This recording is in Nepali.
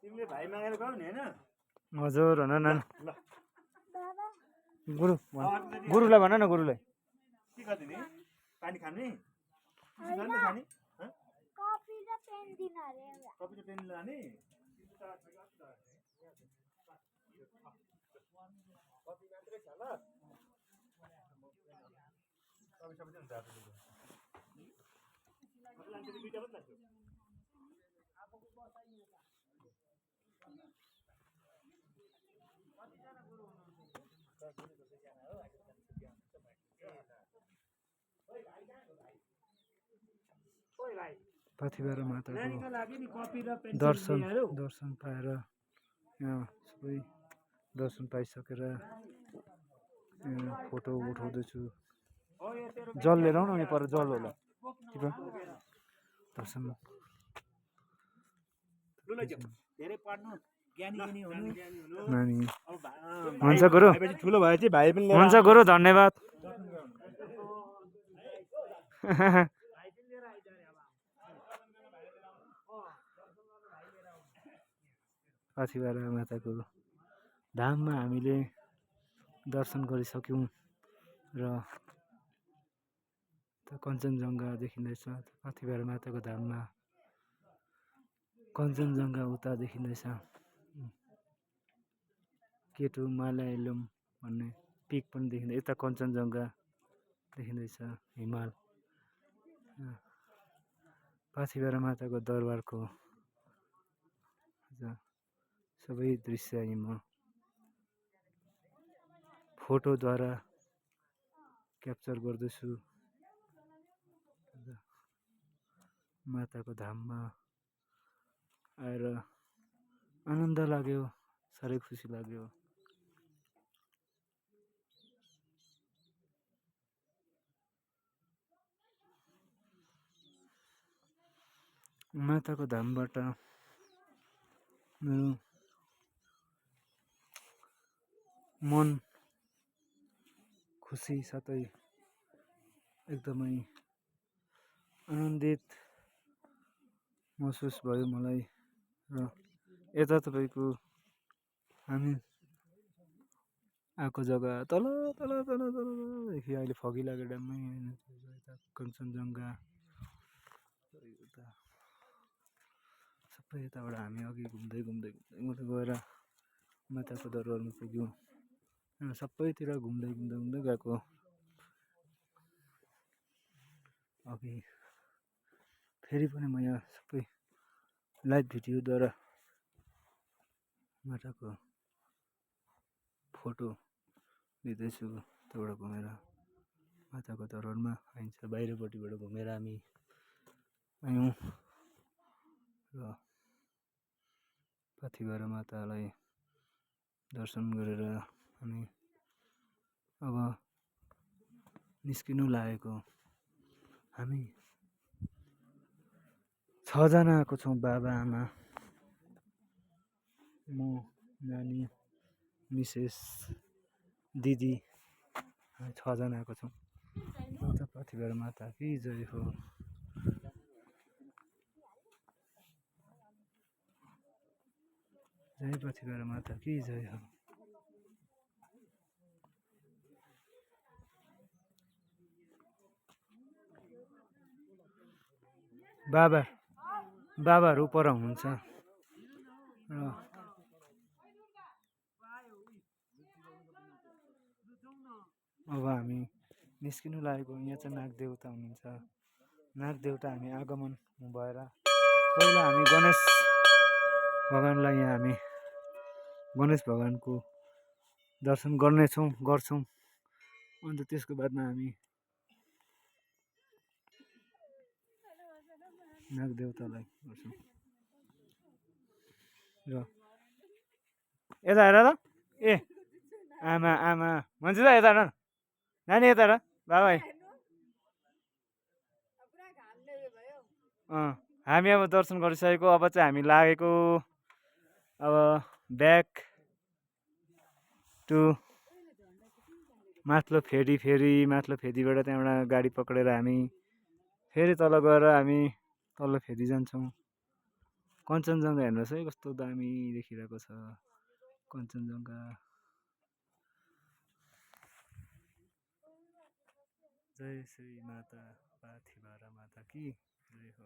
तिमीले भाइ मागेर गाउ नि हैन हजुर भन न गुरु गुरुलाई भन न गुरुलाई के गर्दै नि पानी खाने खाने कफी र पेन दिन अरे कफी र पेन लाने कफी मात्रै छ ल कफी सबै हुन्छ लान्छ दुईटा मात्र लान्छु पाथिभरा माताको दर्शन पाएर यहाँ सबै दर्शन पाइसकेर फोटो उठाउँदैछु जल लिएर आउनु नि पर जल होला दर्शन नानी हुन्छ गुरु ठुलो भए चाहिँ भाइ पनि हुन्छ गुरु धन्यवाद पाथिभरा माताको धाममा हामीले दर्शन गरिसक्यौँ र कञ्चनजङ्घा देखिँदैछ पाथिभरा माताको धाममा कञ्चनजङ्घा उता देखिँदैछ केटु मालायालम भन्ने पिक पनि देखिँदैछ यता कञ्चनजङ्घा देखिँदैछ हिमाल पाथिभरा माताको दरबारको सबै दृश्य म फोटोद्वारा क्याप्चर गर्दैछु माताको धाममा आएर आनन्द लाग्यो साह्रै खुसी लाग्यो माताको धामबाट मेरो मन खुसी साथै एकदमै आनन्दित महसुस भयो मलाई र यता तपाईँको हामी आएको जग्गा तल तल तल तलदेखि अहिले फगी लाग्यो ड्याममै यता कञ्चनजङ्घा सबै यताबाट हामी अघि घुम्दै घुम्दै घुम्दै गएर माताको दरबारमा पुग्यौँ सबैतिर घुम्दै घुम्दै घुम्दै गएको अघि फेरि पनि म यहाँ सबै लाइभ भिडियोद्वारा माताको फोटो लिँदैछु त्यहाँबाट घुमेर माताको दरबारमा आइन्छ बाहिरपट्टिबाट घुमेर हामी आयौँ र पाथिभरा मातालाई दर्शन गरेर हामी अब निस्किनु लागेको हामी 6 जना आएको छौँ बाबा आमा म नानी मिसेस दिदी 6 जना आएको छौँ पाथिभरा माता कि जय हो जय पाथिभरा माता कि जय हो बाबाहरू पर हुनुहुन्छ र अब हामी निस्किनु लागेको यहाँ चाहिँ नागदेवता हुनुहुन्छ नागदेवता हामी आगमन भएर पहिला हामी गणेश भगवानलाई यहाँ हामी गणेश भगवानको दर्शन गर्छौँ अन्त त्यसको बादमा हामी नागदेवतालाई गर्छौँ र यता हेर त ए आमा आमा भन्छ त यता हेर नानी यता हेर बाबा हामी अब दर्शन गरिसकेको अब चाहिँ हामी लागेको अब ब्याक टु माथिल्लो फेदीबाट त्यहाँबाट गाडी पक्रेर हामी फेरि तल गएर हामी तल्लो फेदी जान्छौँ। कञ्चनजङ्घा हेर्नुहोस् है कस्तो दामी देखिरहेको छ कञ्चनजङ्घा। जय श्री माता पाथिभरा माता की जय हो।